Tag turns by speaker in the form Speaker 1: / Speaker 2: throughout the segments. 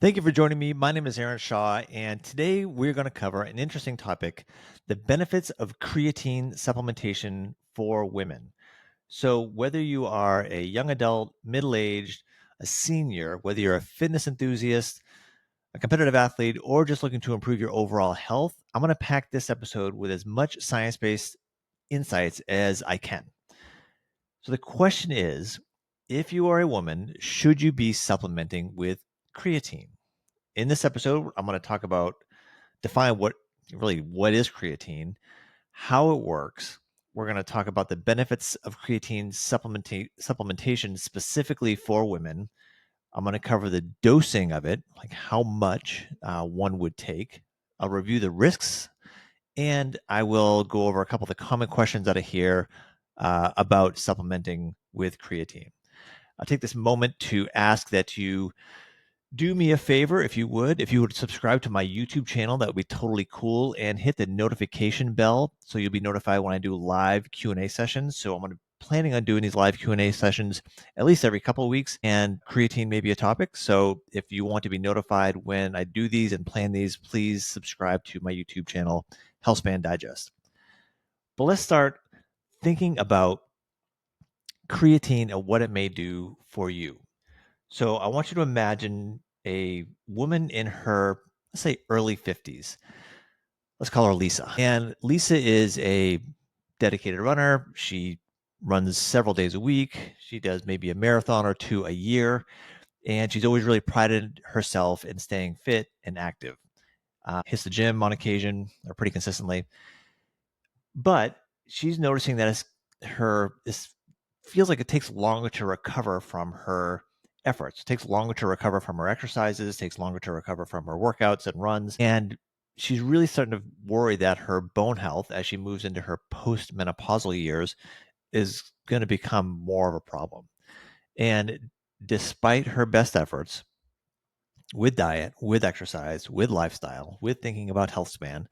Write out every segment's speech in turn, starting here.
Speaker 1: Thank you for joining me. My name is Aaron Shaw, and today we're going to cover an interesting topic: the benefits of creatine supplementation for women. So, whether you are a young adult, middle aged, a senior, whether you're a fitness enthusiast, a competitive athlete, or just looking to improve your overall health, I'm going to pack this episode with as much science based insights as I can. So, the question is, if you are a woman, should you be supplementing with creatine? In this episode, I'm going to talk about define what is creatine, how it works. We're going to talk about the benefits of creatine supplementation specifically for women. I'm going to cover the dosing of it, like how much one would take. I'll review the risks, and I will go over a couple of the common questions that I hear about supplementing with creatine. I'll take this moment to ask that you do me a favor, if you would subscribe to my YouTube channel. That would be totally cool, and hit the notification bell so you'll be notified when I do live Q&A sessions. So planning on doing these live Q&A sessions at least every couple of weeks, and creatine may be a topic. So if you want to be notified when I do these and plan these, please subscribe to my YouTube channel, HealthSpan Digest. But let's start thinking about creatine and what it may do for you. So I want you to imagine a woman in her, let's say, early 50s. Let's call her Lisa. And Lisa is a dedicated runner. She runs several days a week. She does maybe a marathon or two a year. And she's always really prided herself in staying fit and active. Hits the gym on occasion or pretty consistently. But she's noticing that this feels like it takes longer to recover from her efforts. It takes longer to recover from her exercises, takes longer to recover from her workouts and runs. And she's really starting to worry that her bone health, as she moves into her post-menopausal years, is going to become more of a problem. And despite her best efforts with diet, with exercise, with lifestyle, with thinking about health span,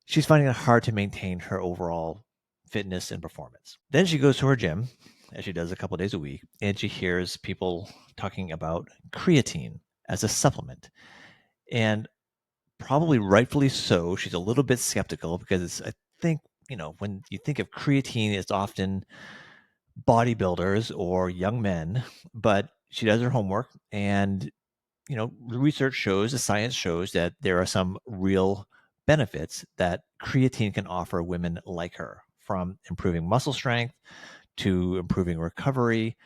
Speaker 1: she's finding it hard to maintain her overall fitness and performance. Then she goes to her gym, as she does a couple of days a week, and she hears people talking about creatine as a supplement. And probably rightfully so, she's a little bit skeptical because I think, when you think of creatine, it's often bodybuilders or young men, but she does her homework, and the research shows, the science shows that there are some real benefits that creatine can offer women like her, from improving muscle strength to improving recovery.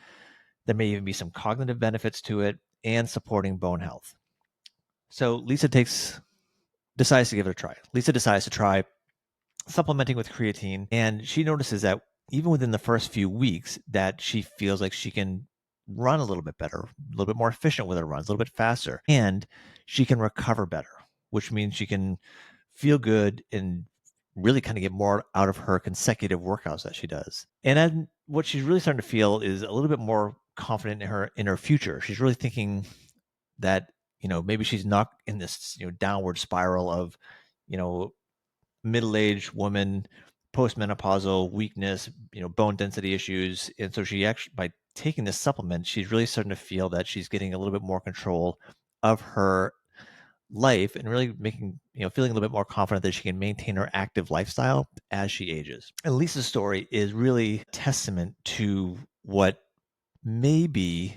Speaker 1: There may even be some cognitive benefits to it, and supporting bone health. So decides to give it a try. Lisa decides to try supplementing with creatine, and she notices that even within the first few weeks that she feels like she can run a little bit better, a little bit more efficient with her runs, a little bit faster, and she can recover better, which means she can feel good and really kind of get more out of her consecutive workouts that she does. And then what she's really starting to feel is a little bit more confident in her future. She's really thinking that, maybe she's not in this, downward spiral of, you know, middle-aged woman, post-menopausal weakness, bone density issues. And so she actually, by taking this supplement, she's really starting to feel that she's getting a little bit more control of her life, and really feeling a little bit more confident that she can maintain her active lifestyle as she ages. And Lisa's story is really a testament to what may be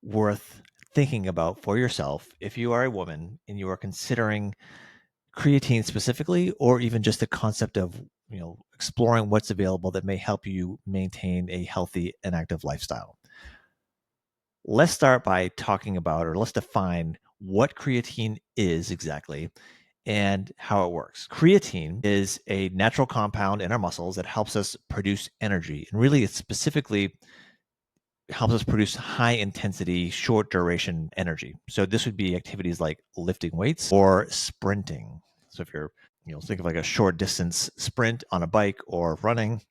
Speaker 1: worth thinking about for yourself if you are a woman and you are considering creatine specifically, or even just the concept of exploring what's available that may help you maintain a healthy and active lifestyle. Let's start by talking about, or let's define what creatine is exactly and how it works. Creatine is a natural compound in our muscles that helps us produce energy, and really it specifically helps us produce high intensity, short duration energy. So this would be activities like lifting weights or sprinting. So if you're, think of like a short distance sprint on a bike or running,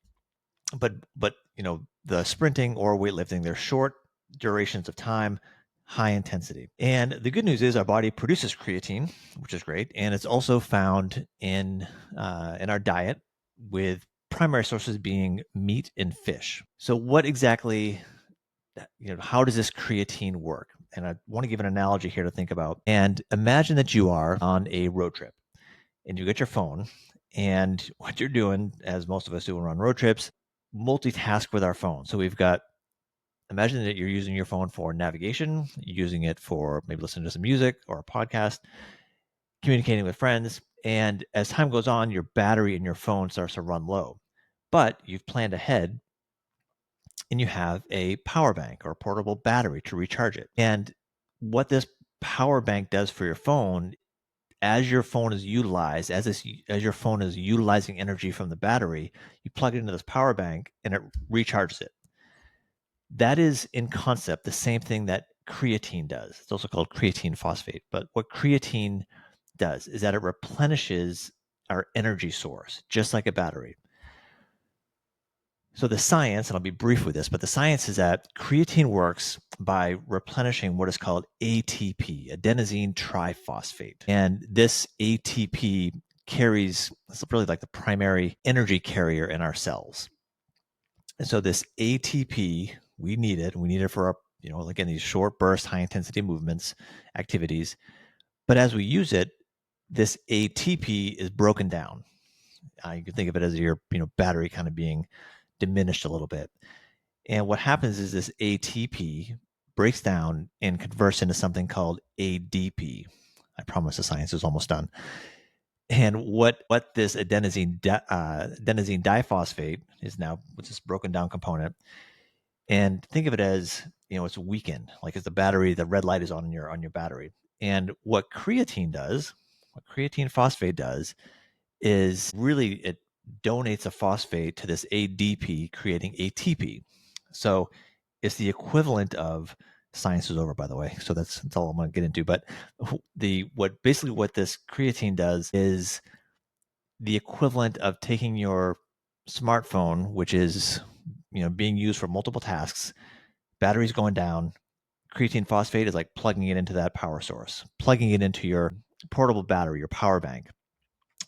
Speaker 1: but the sprinting or weightlifting, they're short durations of time, high intensity. And the good news is our body produces creatine, which is great, and it's also found in our diet, with primary sources being meat and fish. So what exactly, how does this creatine work? And I want to give an analogy here to think about. And imagine that you are on a road trip and you get your phone, and what you're doing, as most of us do when we're on road trips, multitask with our phone. So imagine that you're using your phone for navigation, using it for maybe listening to some music or a podcast, communicating with friends. And as time goes on, your battery in your phone starts to run low. But you've planned ahead and you have a power bank or a portable battery to recharge it. And what this power bank does for your phone, as your phone is utilized, as your phone is utilizing energy from the battery, you plug it into this power bank and it recharges it. That is in concept the same thing that creatine does. It's also called creatine phosphate. But what creatine does is that it replenishes our energy source, just like a battery. So the science, and I'll be brief with this, but the science is that creatine works by replenishing what is called ATP, adenosine triphosphate. And this ATP it's really like the primary energy carrier in our cells. And so this ATP, we need it for our, again, these short burst, high intensity movements, activities. But as we use it, this ATP is broken down. You can think of it as your, battery kind of being diminished a little bit. And what happens is this ATP breaks down and converts into something called ADP. I promise the science is almost done. And what this adenosine diphosphate is now, which is broken down component, and think of it as, it's weakened, like as the battery, the red light is on your battery. And what creatine phosphate does is really it donates a phosphate to this ADP, creating ATP. So it's the equivalent of, science is over, by the way. So that's all I'm going to get into. But what this creatine does is the equivalent of taking your smartphone, which is being used for multiple tasks, batteries going down. Creatine phosphate is like plugging it into that power source, plugging it into your portable battery, your power bank,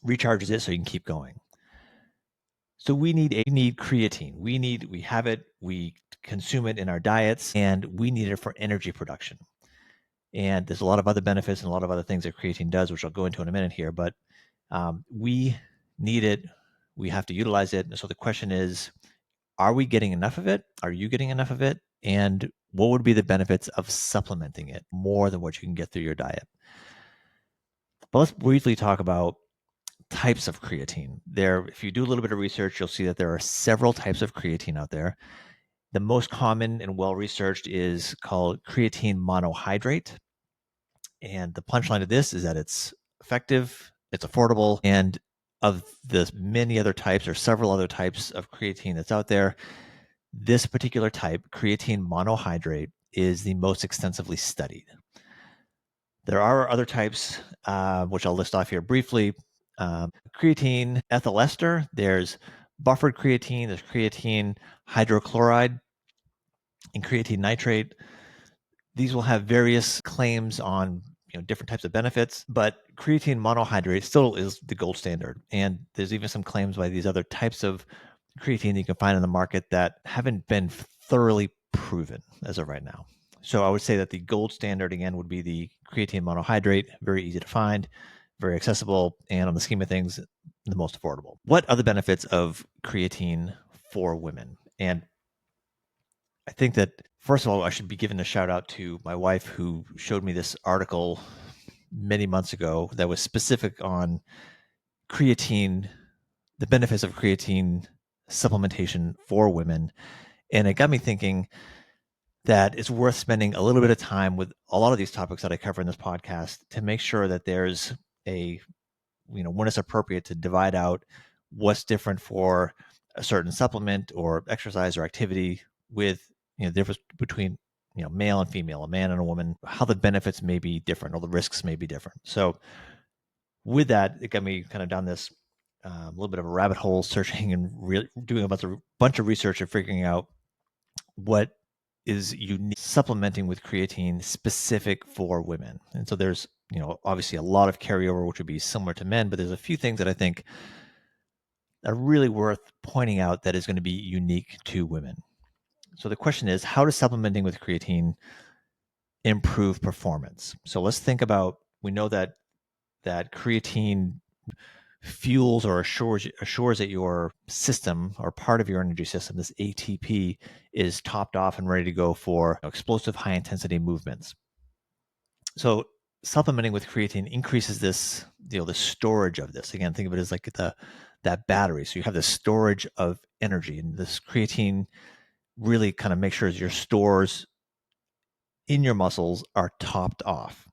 Speaker 1: recharges it so you can keep going. So we need creatine. We have it, we consume it in our diets, and we need it for energy production. And there's a lot of other benefits and a lot of other things that creatine does, which I'll go into in a minute here. But we need it. We have to utilize it. So the question is, are we getting enough of it? Are you getting enough of it? And what would be the benefits of supplementing it more than what you can get through your diet? But let's briefly talk about types of creatine. If you do a little bit of research, you'll see that there are several types of creatine out there. The most common and well-researched is called creatine monohydrate. And the punchline of this is that it's effective, it's affordable, and of the many other types or several other types of creatine that's out there, this particular type, creatine monohydrate, is the most extensively studied. There are other types, which I'll list off here briefly. Creatine ethyl ester, there's buffered creatine, there's creatine hydrochloride, and creatine nitrate. These will have various claims on different types of benefits, but creatine monohydrate still is the gold standard. And there's even some claims by these other types of creatine that you can find in the market that haven't been thoroughly proven as of right now. So I would say that the gold standard, again, would be the creatine monohydrate, very easy to find, very accessible, and on the scheme of things, the most affordable. What are the benefits of creatine for women? And I think that, first of all, I should be giving a shout out to my wife, who showed me this article many months ago that was specific on creatine, the benefits of creatine supplementation for women. And it got me thinking that it's worth spending a little bit of time with a lot of these topics that I cover in this podcast to make sure that there's when it's appropriate, to divide out what's different for a certain supplement or exercise or activity, with the difference between male and female, a man and a woman, how the benefits may be different or the risks may be different. So with that, it got me kind of down this little bit of a rabbit hole, searching and doing a bunch of research and figuring out what is unique supplementing with creatine specific for women. And so there's obviously a lot of carryover, which would be similar to men, but there's a few things that I think are really worth pointing out that is going to be unique to women. So the question is, how does supplementing with creatine improve performance. So let's think about, we know that creatine fuels or assures that your system or part of your energy system, this ATP, is topped off and ready to go for explosive high intensity movements. So supplementing with creatine increases this, the storage of this. Again, think of it as like that battery. So you have the storage of energy, and this creatine really kind of makes sure your stores in your muscles are topped off.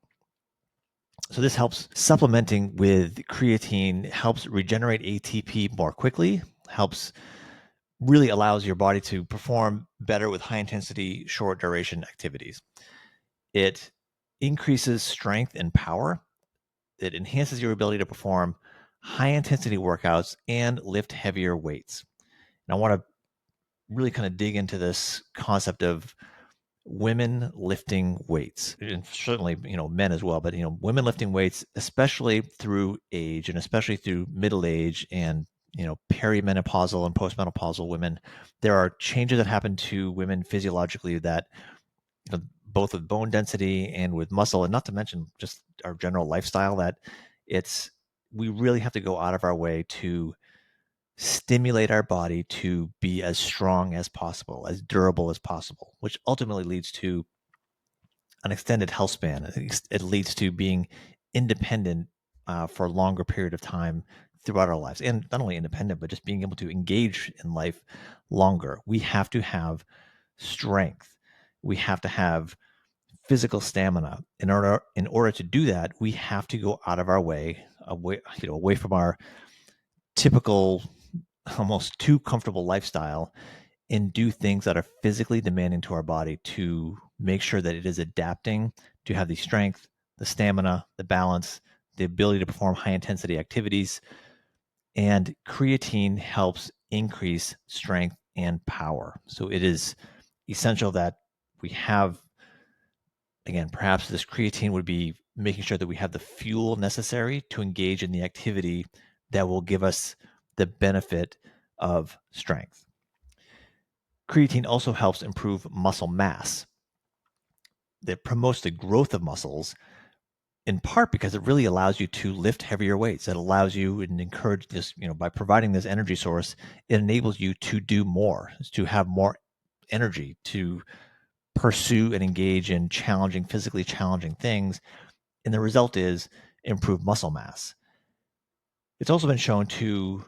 Speaker 1: So this helps. Supplementing with creatine helps regenerate ATP more quickly, really allows your body to perform better with high intensity, short duration activities. It increases strength and power. It enhances your ability to perform high intensity workouts and lift heavier weights. And I want to really kind of dig into this concept of women lifting weights, and certainly men as well, but women lifting weights, especially through age and especially through middle age and perimenopausal and postmenopausal women. There are changes that happen to women physiologically that both with bone density and with muscle, and not to mention just our general lifestyle, that we really have to go out of our way to stimulate our body to be as strong as possible, as durable as possible, which ultimately leads to an extended health span. It leads to being independent for a longer period of time throughout our lives. And not only independent, but just being able to engage in life longer. We have to have strength. We have to have physical stamina. In order to do that, we have to go out of our way, away from our typical, almost too comfortable lifestyle, and do things that are physically demanding to our body to make sure that it is adapting to have the strength, the stamina, the balance, the ability to perform high intensity activities. And creatine helps increase strength and power. So it is essential that we have, again, perhaps this creatine would be making sure that we have the fuel necessary to engage in the activity that will give us the benefit of strength. Creatine also helps improve muscle mass. It promotes the growth of muscles, in part because it really allows you to lift heavier weights. It allows you and encourage this, by providing this energy source, it enables you to do more, to have more energy to pursue and engage in physically challenging things. And the result is improved muscle mass. It's also been shown to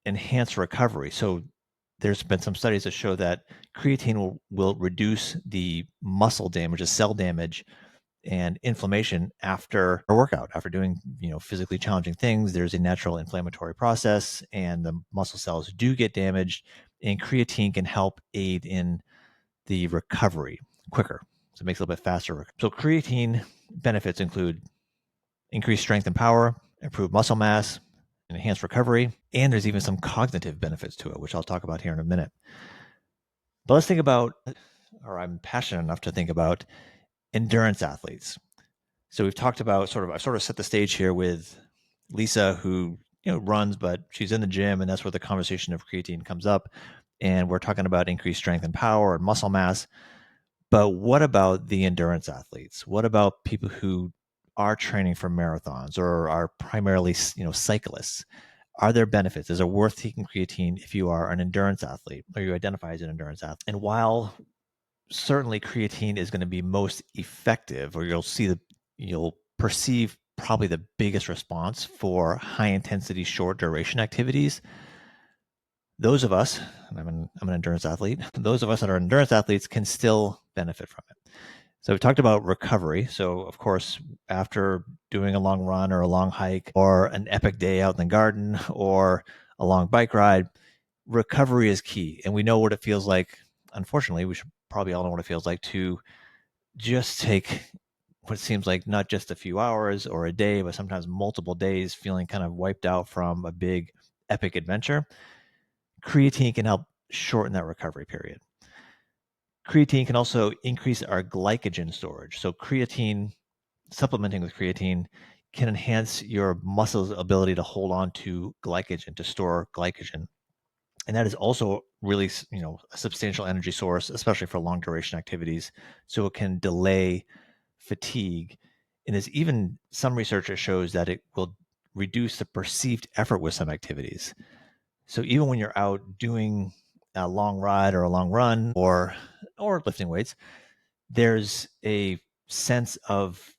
Speaker 1: enhance recovery. So there's been some studies that show that creatine will reduce the muscle damage, the cell damage, and inflammation after a workout, after doing physically challenging things. There's a natural inflammatory process, and the muscle cells do get damaged, and creatine can help aid in the recovery quicker. So it makes it a little bit faster. So creatine benefits include increased strength and power, improved muscle mass, enhanced recovery, and there's even some cognitive benefits to it, which I'll talk about here in a minute. But let's think about, or I'm passionate enough to think about, endurance athletes. So we've talked about I sort of set the stage here with Lisa, who runs, but she's in the gym, and that's where the conversation of creatine comes up. And we're talking about increased strength and power and muscle mass. But what about the endurance athletes? What about people who are training for marathons or are primarily cyclists? Are there benefits? Is it worth taking creatine if you are an endurance athlete or you identify as an endurance athlete? And while certainly creatine is going to be most effective, or you'll perceive probably the biggest response for high intensity, short duration activities, those of us, and I'm an endurance athlete, those of us that are endurance athletes can still benefit from it. So we talked about recovery. So of course, after doing a long run or a long hike or an epic day out in the garden or a long bike ride, recovery is key. And we know what it feels like. Unfortunately, we should probably all know what it feels like to just take what seems like not just a few hours or a day, but sometimes multiple days feeling kind of wiped out from a big epic adventure. Creatine can help shorten that recovery period. Creatine can also increase our glycogen storage. So supplementing with creatine can enhance your muscles' ability to hold on to glycogen, to store glycogen. And that is also really, a substantial energy source, especially for long duration activities. So it can delay fatigue. And there's even some research that shows that it will reduce the perceived effort with some activities. So even when you're out doing a long ride or a long run or lifting weights, there's a sense of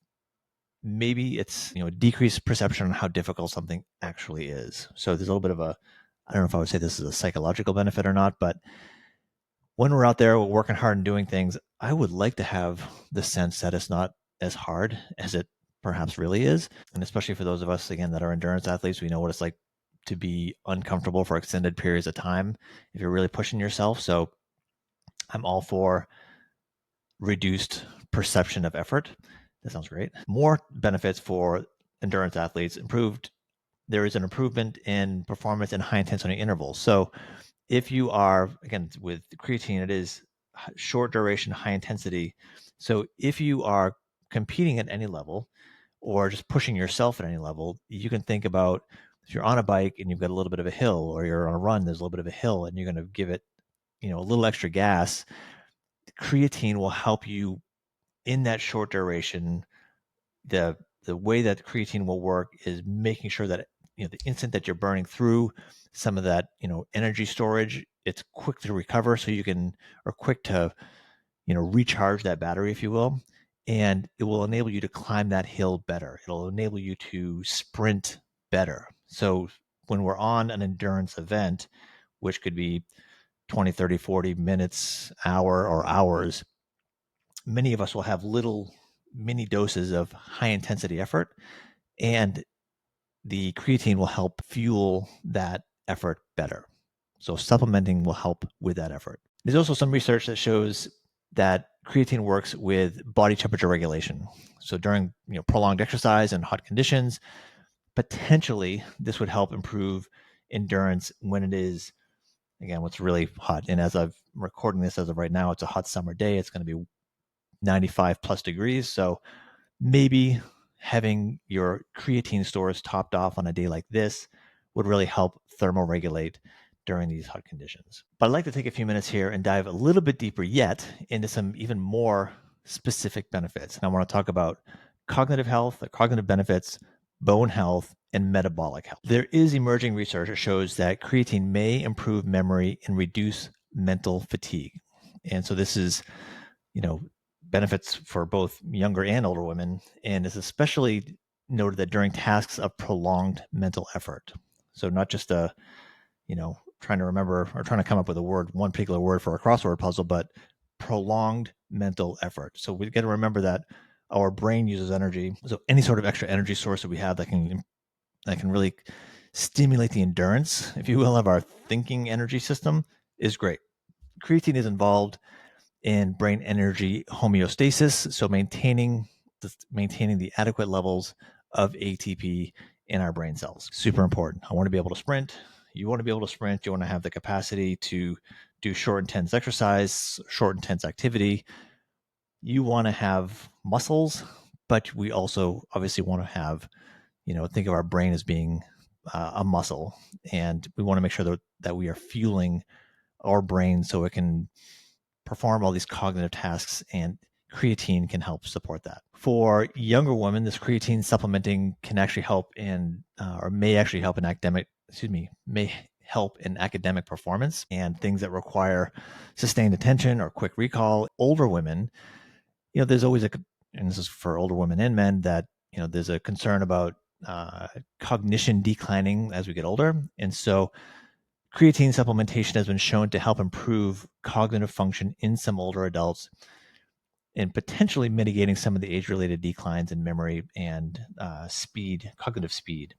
Speaker 1: maybe it's decreased perception on how difficult something actually is. So there's a little bit of a, I don't know if I would say this is a psychological benefit or not, but when we're out there working hard and doing things, I would like to have the sense that it's not as hard as it perhaps really is. And especially for those of us, again, that are endurance athletes, we know what it's like to be uncomfortable for extended periods of time if you're really pushing yourself. So I'm all for reduced perception of effort. That sounds great. More benefits for endurance athletes. There is an improvement in performance in high intensity intervals. So if you are, again, with creatine, it is short duration, high intensity. So if you are competing at any level or just pushing yourself at any level, you can think about if you're on a bike and you've got a little bit of a hill, or you're on a run, there's a little bit of a hill, and you're going to give it, a little extra gas. Creatine will help you in that short duration. The way that creatine will work is making sure that the instant that you're burning through some of that energy storage, it's quick to recover, so you can, or quick to recharge that battery, if you will, and it will enable you to climb that hill better. It'll enable you to sprint better. So when we're on an endurance event, which could be 20, 30, 40 minutes, hour, or hours, many of us will have little mini doses of high intensity effort, and the creatine will help fuel that effort better. So supplementing will help with that effort. There's also some research that shows that creatine works with body temperature regulation. So during prolonged exercise and hot conditions, potentially this would help improve endurance when it is, again, what's really hot. And as I'm recording this as of right now, it's a hot summer day. It's going to be 95 plus degrees. So maybe having your creatine stores topped off on a day like this would really help thermoregulate during these hot conditions. But I'd like to take a few minutes here and dive a little bit deeper yet into some even more specific benefits. And I want to talk about cognitive health, the cognitive benefits, bone health, and metabolic health. There is emerging research that shows that creatine may improve memory and reduce mental fatigue. And so this is, benefits for both younger and older women, and it's especially noted that during tasks of prolonged mental effort. So not just trying to remember or trying to come up with one particular word for a crossword puzzle, but prolonged mental effort. So we got to remember that our brain uses energy. So any sort of extra energy source that we have that can really stimulate the endurance, if you will, of our thinking energy system is great. Creatine is involved in brain energy homeostasis, so maintaining the adequate levels of ATP in our brain cells. Super important. I want to be able to sprint. You want to be able to sprint. You want to have the capacity to do short, intense exercise, short, intense activity. You want to have muscles, but we also obviously want to have, think of our brain as being a muscle, and we want to make sure that we are fueling our brain so it can perform all these cognitive tasks, and creatine can help support that. For younger women, this creatine supplementing can actually help or may actually help in academic performance and things that require sustained attention or quick recall. Older women, there's always and this is for older women and men, that, there's a concern about cognition declining as we get older. And so creatine supplementation has been shown to help improve cognitive function in some older adults and potentially mitigating some of the age-related declines in memory and cognitive speed.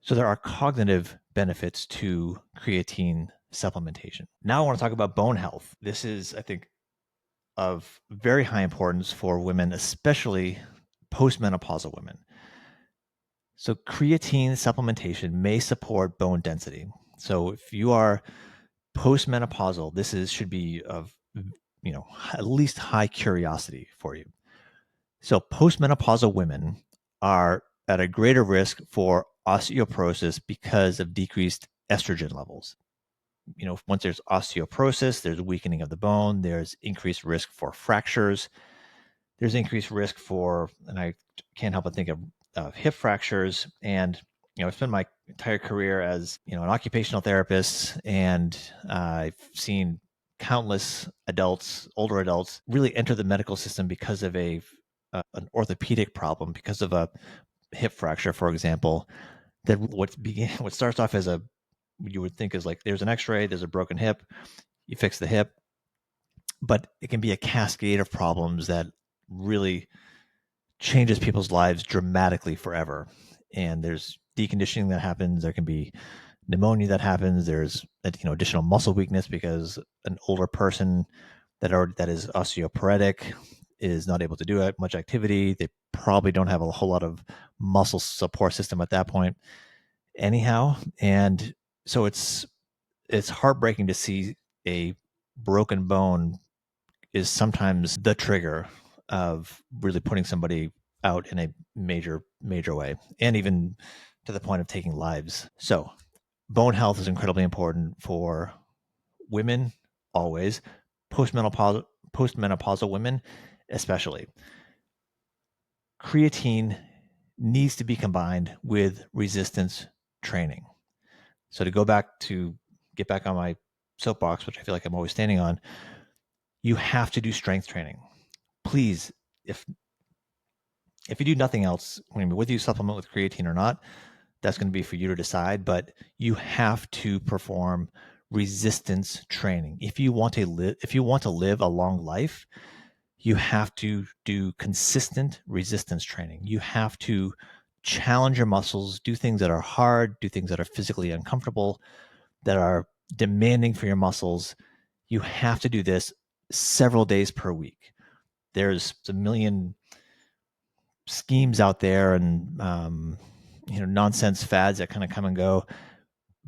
Speaker 1: So there are cognitive benefits to creatine supplementation. Now I want to talk about bone health. This is, I think, of very high importance for women, especially post-menopausal women. So creatine supplementation may support bone density. So if you are post-menopausal, should be of at least high curiosity for you. So post-menopausal women are at a greater risk for osteoporosis because of decreased estrogen levels. Once there's osteoporosis, there's weakening of the bone, there's increased risk for fractures. there's increased risk for, and I can't help but think of hip fractures. And I've spent my entire career as an occupational therapist, and I've seen countless adults, older adults, really enter the medical system because of an orthopedic problem, because of a hip fracture, for example. That what starts off as you would think is like, there's an X-ray, there's a broken hip, you fix the hip, but it can be a cascade of problems that really changes people's lives dramatically forever. And there's deconditioning that happens. There can be pneumonia that happens. There's additional muscle weakness because an older person that is osteoporotic is not able to do much activity. They probably don't have a whole lot of muscle support system at that point anyhow. And so it's heartbreaking to see a broken bone is sometimes the trigger of really putting somebody out in a major way, and even to the point of taking lives. So bone health is incredibly important for women, always, postmenopausal women especially. Creatine needs to be combined with resistance training. So to get back on my soapbox, which I feel like I'm always standing on, you have to do strength training. Please, if you do nothing else, whether you supplement with creatine or not, that's going to be for you to decide. But you have to perform resistance training if you want to live a long life. You have to do consistent resistance training. You have to challenge your muscles, do things that are hard, do things that are physically uncomfortable, that are demanding for your muscles. You have to do this several days per week. There's a million schemes out there and nonsense fads that kind of come and go,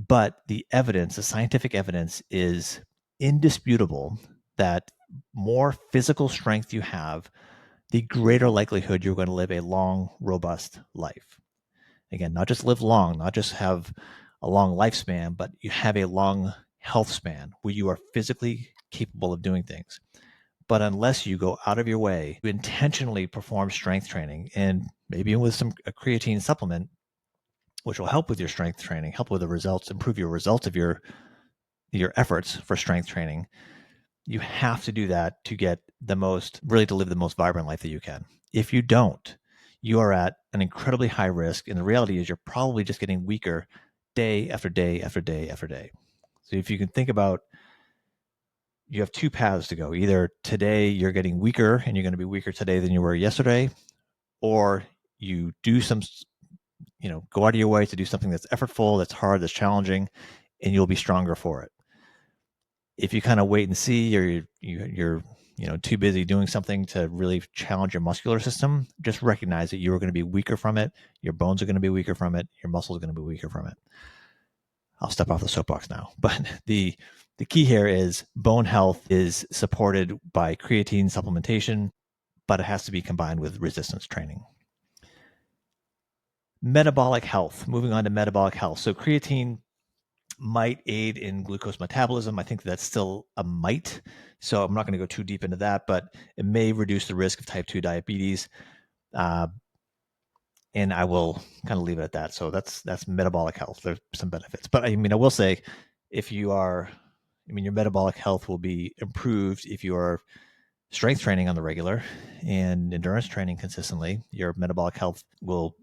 Speaker 1: but the scientific evidence is indisputable that more physical strength you have, the greater likelihood you're going to live a long, robust life. Again, not just live long, not just have a long lifespan, but you have a long health span where you are physically capable of doing things. But unless you go out of your way to intentionally perform strength training, and maybe with a creatine supplement, which will help with your strength training, help with the results, improve your results of your efforts for strength training, you have to do that to to live the most vibrant life that you can. If you don't, you are at an incredibly high risk. And the reality is you're probably just getting weaker day after day after day after day. So if you can think about, you have two paths to go. Either today you're getting weaker and you're going to be weaker today than you were yesterday, or you do go out of your way to do something that's effortful, that's hard, that's challenging, and you'll be stronger for it. If you kind of wait and see, or you're too busy doing something to really challenge your muscular system, just recognize that you are going to be weaker from it. Your bones are going to be weaker from it. Your muscles are going to be weaker from it. I'll step off the soapbox now. But the key here is bone health is supported by creatine supplementation, but it has to be combined with resistance training. Metabolic health. Moving on to metabolic health. So creatine might aid in glucose metabolism. I think that's still a might. So I'm not going to go too deep into that, but it may reduce the risk of type 2 diabetes. And I will kind of leave it at that. So that's metabolic health. There's some benefits. But I will say, your metabolic health will be improved if you are strength training on the regular and endurance training consistently. Your metabolic health will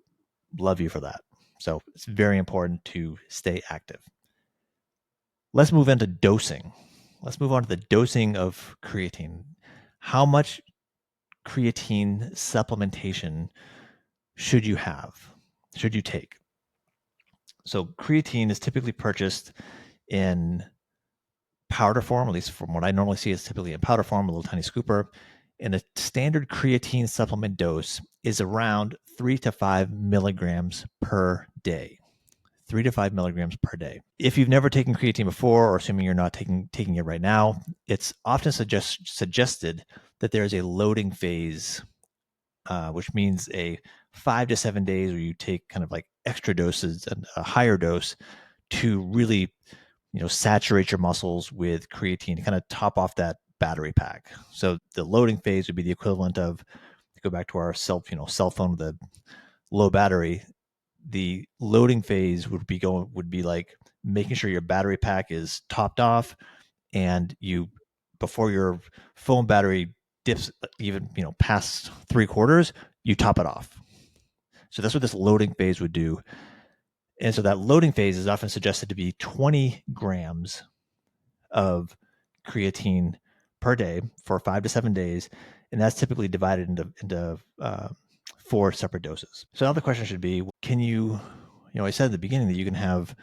Speaker 1: love you for that. So it's very important to stay active. Let's move into dosing. Let's move on to the dosing of creatine. How much creatine supplementation should you take? So creatine is typically purchased in powder form, at least from what I normally see, it's typically in powder form, a little tiny scooper. And a standard creatine supplement dose is around 3 to 5 milligrams per day. 3 to 5 milligrams per day. If you've never taken creatine before, or assuming you're not taking it right now, it's often suggested that there is a loading phase, which means a 5 to 7 days where you take kind of like extra doses and a higher dose to really, saturate your muscles with creatine to kind of top off that battery pack. So the loading phase would be the equivalent of go back to our cell phone with a low battery, the loading phase would be like making sure your battery pack is topped off, and you before your phone battery dips even past 3/4, you top it off. So that's what this loading phase would do. And so that loading phase is often suggested to be 20 grams of creatine per day for 5 to 7 days, and that's typically divided into 4 separate doses. So now the question should be, can you, I said at the beginning that you can have,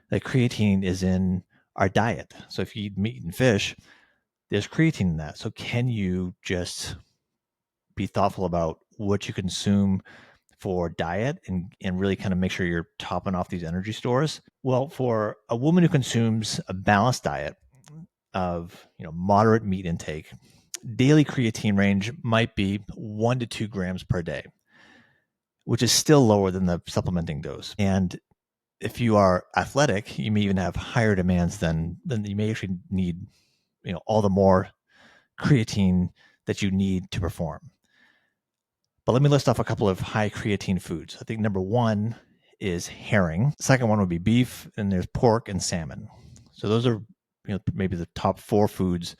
Speaker 1: that creatine is in our diet. So if you eat meat and fish, there's creatine in that. So can you just be thoughtful about what you consume for diet and really kind of make sure you're topping off these energy stores? Well, for a woman who consumes a balanced diet of moderate meat intake, daily creatine range might be 1 to 2 grams per day, which is still lower than the supplementing dose. And if you are athletic, you may even have higher demands than you may actually need, all the more creatine that you need to perform. But let me list off a couple of high creatine foods. I think number one is herring. Second one would be beef, and there's pork and salmon. So those are maybe the top 4 foods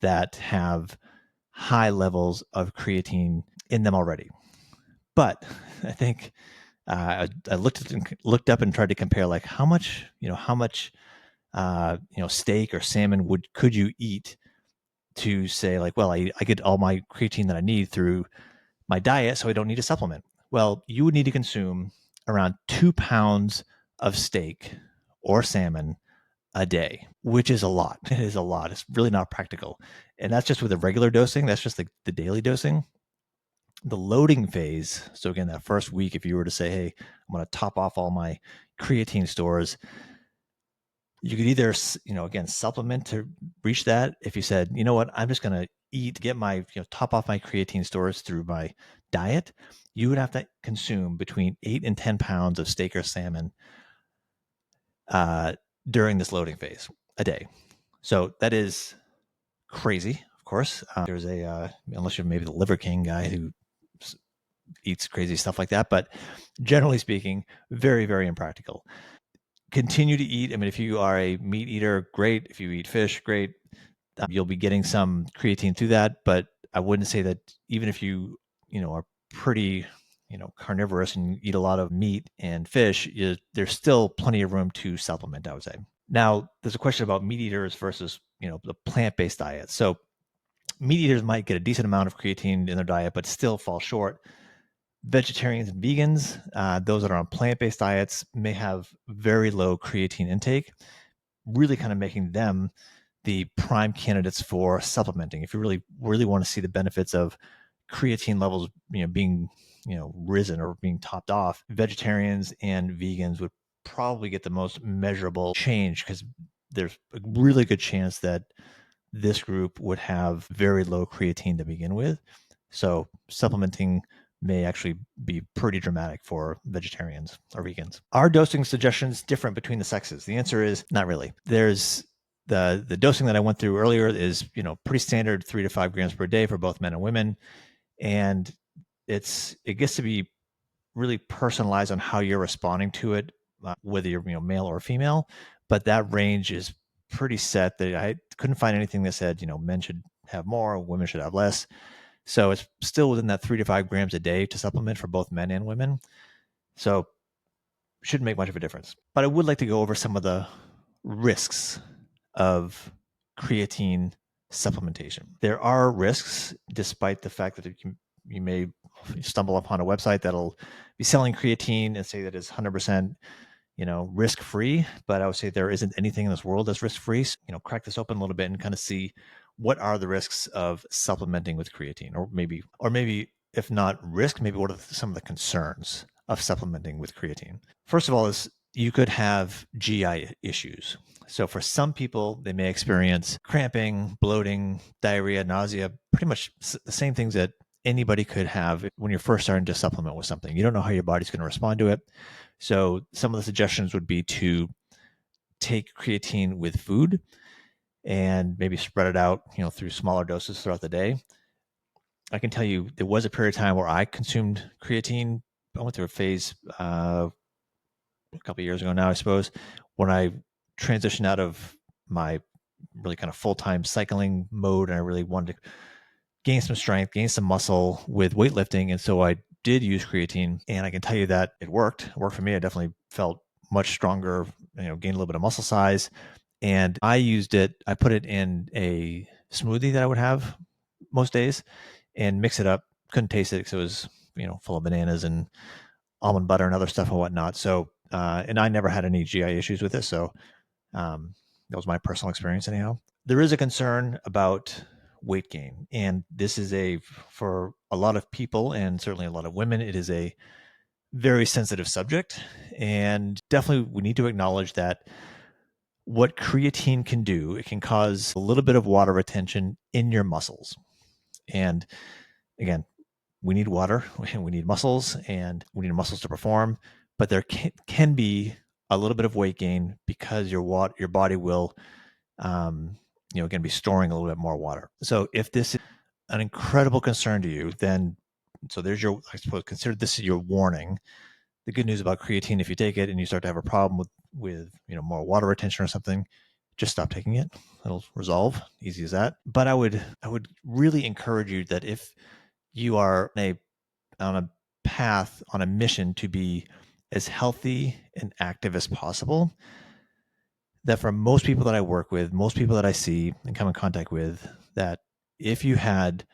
Speaker 1: that have high levels of creatine in them already. But I think I looked up and tried to compare, like, how much steak or salmon could you eat to say, like, well, I get all my creatine that I need through my diet, so I don't need a supplement. Well, you would need to consume around 2 pounds of steak or salmon a day, which is a lot. It is a lot. It's really not practical. And that's just with the regular dosing. That's just the daily dosing. The loading phase. So again, that first week, if you were to say, hey, I'm going to top off all my creatine stores, you could either, again, supplement to reach that. If you said, you know what, I'm just going to get my, top off my creatine stores through my diet, you would have to consume between 8 and 10 pounds of steak or salmon during this loading phase a day. So that is crazy, of course. There's unless you're maybe the Liver King guy who eats crazy stuff like that, but generally speaking, very, very impractical. Continue to eat. I mean, if you are a meat eater, great. If you eat fish, great. You'll be getting some creatine through that, but I wouldn't say that even if you are pretty carnivorous and eat a lot of meat and fish, there's still plenty of room to supplement, I would say. Now, there's a question about meat eaters versus the plant-based diet. So meat eaters might get a decent amount of creatine in their diet, but still fall short. Vegetarians and vegans, those that are on plant-based diets, may have very low creatine intake, really kind of making them the prime candidates for supplementing. If you really, really want to see the benefits of creatine levels, being, risen or being topped off, vegetarians and vegans would probably get the most measurable change, because there's a really good chance that this group would have very low creatine to begin with. So supplementing may actually be pretty dramatic for vegetarians or vegans. Are dosing suggestions different between the sexes? The answer is not really. There's the dosing that I went through earlier is pretty standard, 3 to 5 grams per day for both men and women, and it gets to be really personalized on how you're responding to it, whether you're male or female. But that range is pretty set. That I couldn't find anything that said men should have more, women should have less. So it's still within that 3 to 5 grams a day to supplement for both men and women. So shouldn't make much of a difference. But I would like to go over some of the risks of creatine supplementation. There are risks, despite the fact that you may stumble upon a website that'll be selling creatine and say that it's 100% risk-free, but I would say there isn't anything in this world that's risk-free. So, crack this open a little bit and kind of see what are the risks of supplementing with creatine, or maybe if not risk, maybe what are some of the concerns of supplementing with creatine. First of all, is you could have GI issues. So for some people, they may experience cramping, bloating, diarrhea, nausea, pretty much the same things that anybody could have when you're first starting to supplement with something. You don't know how your body's going to respond to it. So some of the suggestions would be to take creatine with food and maybe spread it out, through smaller doses throughout the day. I can tell you there was a period of time where I consumed creatine. I went through a phase a couple of years ago now, I suppose, when I transitioned out of my really kind of full-time cycling mode and I really wanted to gain some strength, gain some muscle with weightlifting. And so I did use creatine, and I can tell you that it worked. It worked for me. I definitely felt much stronger, gained a little bit of muscle size. And I used it, I put it in a smoothie that I would have most days and mix it up. Couldn't taste it because it was, full of bananas and almond butter and other stuff and whatnot. So, and I never had any GI issues with this. So, that was my personal experience, anyhow. There is a concern about weight gain, and this is for a lot of people and certainly a lot of women, it is a very sensitive subject. And definitely, we need to acknowledge that what creatine can do, it can cause a little bit of water retention in your muscles. And again, we need water, we need muscles, and we need muscles to perform. But there can be a little bit of weight gain because your body will, again, be storing a little bit more water. So if this is an incredible concern to you, then so there's your, I suppose, consider this your warning. The good news about creatine, if you take it and you start to have a problem with more water retention or something, just stop taking it. It'll resolve. Easy as that. But I would really encourage you that if you are on a path, on a mission to be as healthy and active as possible, that for most people that I work with, most people that I see and come in contact with, that if you had,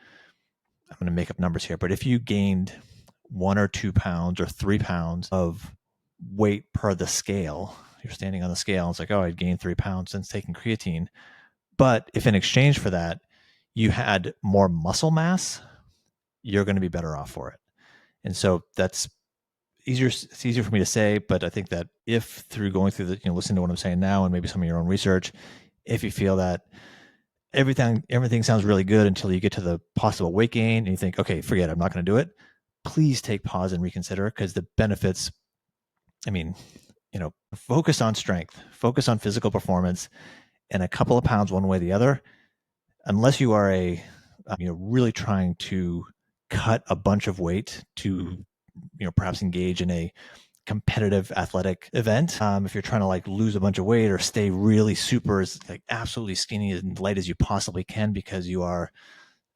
Speaker 1: I'm going to make up numbers here, but if you gained 1 or 2 pounds or 3 pounds of weight per the scale, you're standing on the scale, and it's like, oh, I'd gained 3 pounds since taking creatine. But if in exchange for that, you had more muscle mass, you're going to be better off for it. And so it's easier for me to say, but I think that if through going through listening to what I'm saying now and maybe some of your own research, if you feel that everything sounds really good until you get to the possible weight gain and you think, okay, forget it, I'm not going to do it, please take pause and reconsider, because the benefits, focus on strength, focus on physical performance, and a couple of pounds one way or the other, unless you are really trying to cut a bunch of weight to, perhaps engage in a competitive athletic event. If you're trying to like lose a bunch of weight or stay really super, like absolutely skinny and light as you possibly can because you are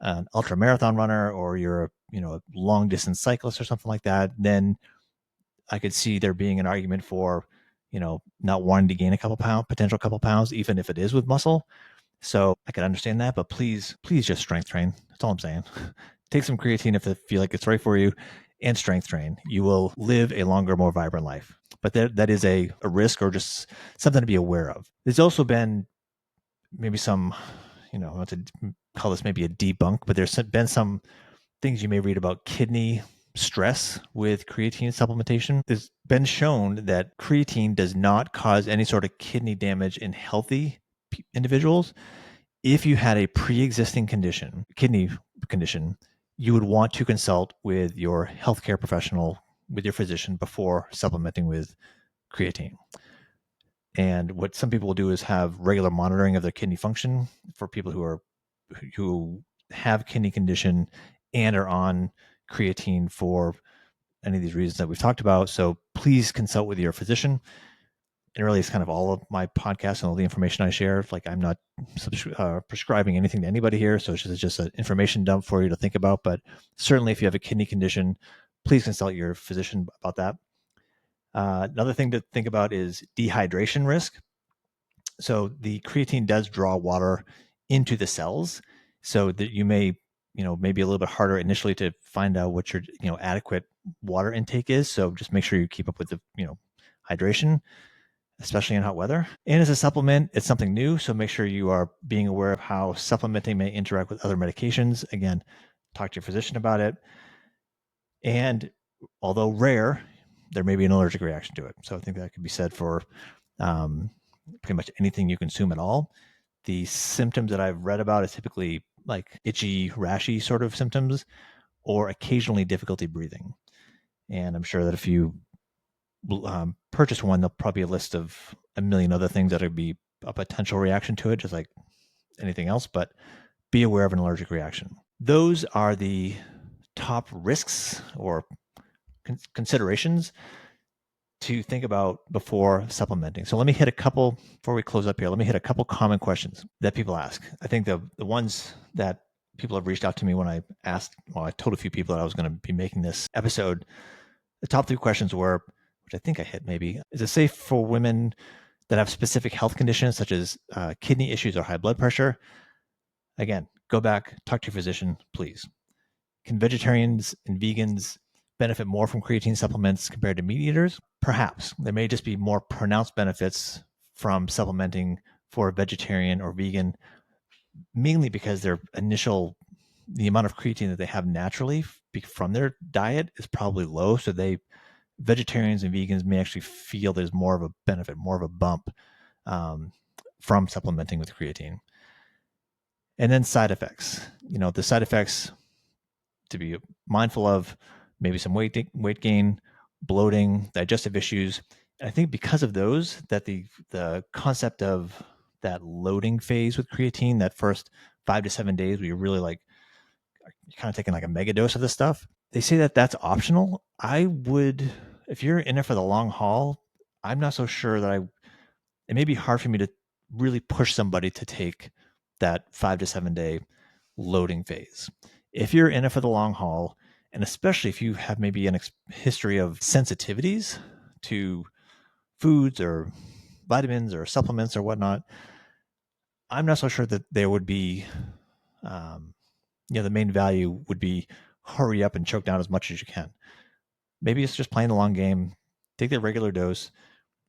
Speaker 1: an ultra marathon runner or you're a long distance cyclist or something like that, then I could see there being an argument for, not wanting to gain a potential couple pounds, even if it is with muscle. So I could understand that, but please just strength train. That's all I'm saying. Take some creatine if you feel like it's right for you, and strength train. You will live a longer, more vibrant life. But that is a risk or just something to be aware of. There's also been maybe some, not to call this maybe a debunk, but there's been some things you may read about kidney stress with creatine supplementation. It's been shown that creatine does not cause any sort of kidney damage in healthy individuals. If you had a pre-existing kidney condition, you would want to consult with your healthcare professional, with your physician, before supplementing with creatine. And what some people will do is have regular monitoring of their kidney function for people who have kidney condition and are on creatine for any of these reasons that we've talked about. So please consult with your physician. And really, it's kind of all of my podcast and all the information I share. Like, I'm not prescribing anything to anybody here. So it's just an information dump for you to think about. But certainly, if you have a kidney condition, please consult your physician about that. Another thing to think about is dehydration risk. So the creatine does draw water into the cells, so that you may, maybe a little bit harder initially to find out what your, adequate water intake is. So just make sure you keep up with the, hydration, especially in hot weather. And as a supplement, it's something new. So make sure you are being aware of how supplementing may interact with other medications. Again, talk to your physician about it. And although rare, there may be an allergic reaction to it. So I think that could be said for pretty much anything you consume at all. The symptoms that I've read about is typically like itchy, rashy sort of symptoms, or occasionally difficulty breathing. And I'm sure that if you purchase one, there'll probably be a list of a million other things that would be a potential reaction to it, just like anything else. But be aware of an allergic reaction. those are the top risks or considerations to think about before supplementing. So let me hit a couple, before we close up here, let me hit a couple common questions that people ask. I think the ones that people have reached out to me when I asked, well, I told a few people that I was going to be making this episode. The top three questions were, which I think I hit maybe, is it safe for women that have specific health conditions such as kidney issues or high blood pressure? Again, go back, talk to your physician, please. Can vegetarians and vegans benefit more from creatine supplements compared to meat eaters? Perhaps. There may just be more pronounced benefits from supplementing for a vegetarian or vegan, mainly because the amount of creatine that they have naturally from their diet is probably low. So vegetarians and vegans may actually feel there's more of a benefit, more of a bump from supplementing with creatine. And then side effects. The side effects to be mindful of, maybe some weight gain, bloating, digestive issues. And I think because of those, that the concept of that loading phase with creatine, that first 5 to 7 days where you're really like, you're kind of taking like a mega dose of this stuff, they say that that's optional. If you're in it for the long haul, I'm not so sure that it may be hard for me to really push somebody to take that 5 to 7 day loading phase. If you're in it for the long haul, and especially if you have maybe a history of sensitivities to foods or vitamins or supplements or whatnot, I'm not so sure that there would be, the main value would be hurry up and choke down as much as you can. Maybe it's just playing the long game, take the regular dose.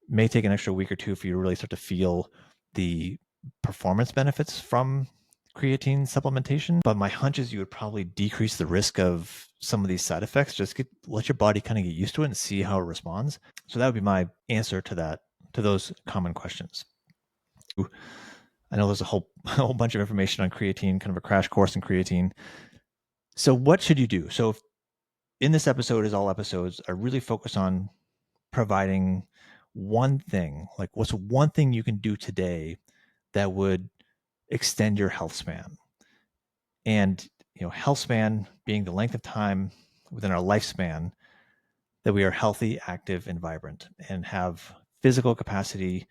Speaker 1: May take an extra week or two for you to really start to feel the performance benefits from creatine supplementation. But my hunch is you would probably decrease the risk of some of these side effects. Just let your body kind of get used to it and see how it responds. So that would be my answer to those common questions. I know there's a whole bunch of information on creatine, kind of a crash course in creatine. So what should you do? So in this episode, as all episodes, I really focus on providing one thing, like what's one thing you can do today that would extend your health span. And health span being the length of time within our lifespan that we are healthy, active, and vibrant, and have physical capacity,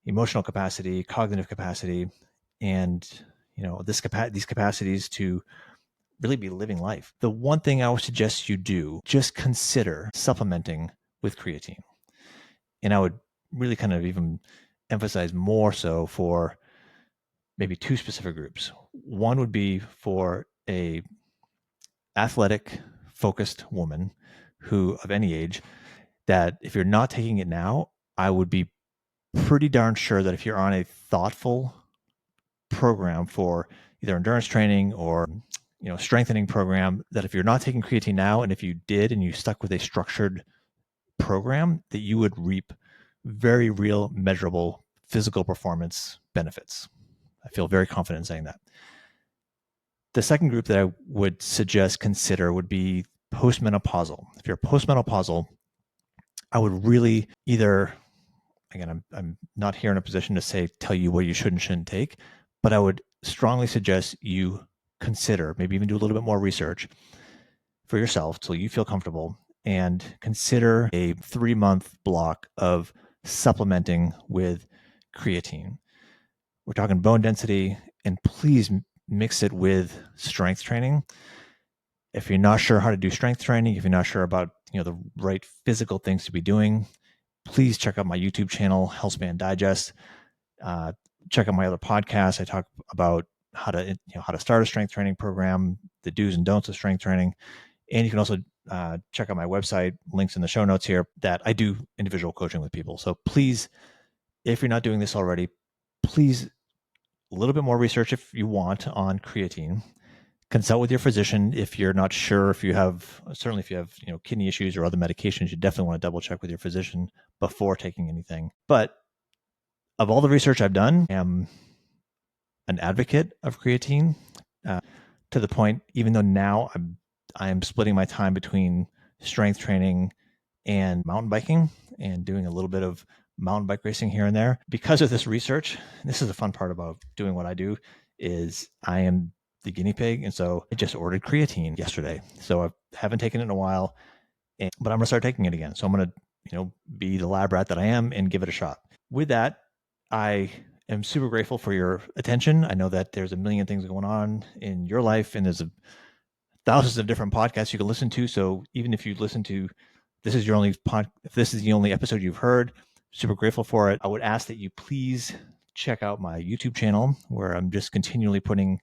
Speaker 1: emotional capacity, cognitive capacity, and these capacities to really be living life. The one thing I would suggest you do, just consider supplementing with creatine. And I would really kind of even emphasize more so for maybe two specific groups. One would be for a athletic focused woman who of any age, that if you're not taking it now, I would be pretty darn sure that if you're on a thoughtful program for either endurance training or strengthening program, that if you're not taking creatine now, and if you did and you stuck with a structured program, that you would reap very real, measurable physical performance benefits. I feel very confident in saying that. The second group that I would suggest consider would be post-menopausal. If you're post-menopausal, I would really either, again, I'm not here in a position to tell you what you should and shouldn't take, but I would strongly suggest you consider, maybe even do a little bit more research for yourself so you feel comfortable, and consider a 3-month block of supplementing with creatine. We're talking bone density, and please mix it with strength training. If you're not sure how to do strength training, if you're not sure about the right physical things to be doing, please check out my YouTube channel, HealthSpan Digest. Check out my other podcasts. I talk about how to start a strength training program, the do's and don'ts of strength training. And you can also check out my website, links in the show notes here, that I do individual coaching with people. So please, if you're not doing this already, please, a little bit more research if you want on creatine. Consult with your physician if you're not sure, if you have kidney issues or other medications, you definitely want to double check with your physician before taking anything. But of all the research I've done, I am an advocate of creatine to the point, even though now I am splitting my time between strength training and mountain biking and doing a little bit of mountain bike racing here and there. Because of this research, this is the fun part about doing what I do, is I am the guinea pig. And so I just ordered creatine yesterday. So I haven't taken it in a while, but I'm going to start taking it again. So I'm going to, be the lab rat that I am and give it a shot. With that, I am super grateful for your attention. I know that there's a million things going on in your life, and there's thousands of different podcasts you can listen to. So even if you listen to this is your only if this is the only episode you've heard, super grateful for it. I would ask that you please check out my YouTube channel, where I'm just continually putting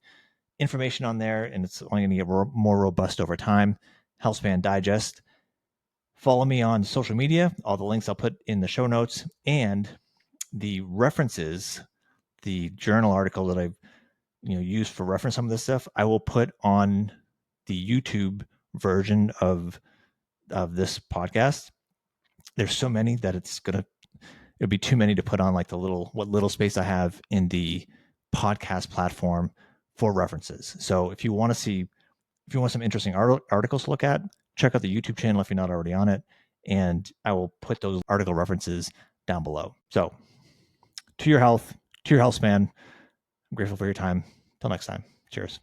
Speaker 1: information on there, and it's only going to get more robust over time. HealthSpan Digest. Follow me on social media. All the links I'll put in the show notes, and the references, the journal article that I've used for reference some of this stuff, I will put on the YouTube version of this podcast. There's so many that it'd be too many to put on like what little space I have in the podcast platform for references. So if you want some interesting articles to look at, check out the YouTube channel if you're not already on it, and I will put those article references down below. So to your health, to your health span, I'm grateful for your time. Till next time. Cheers.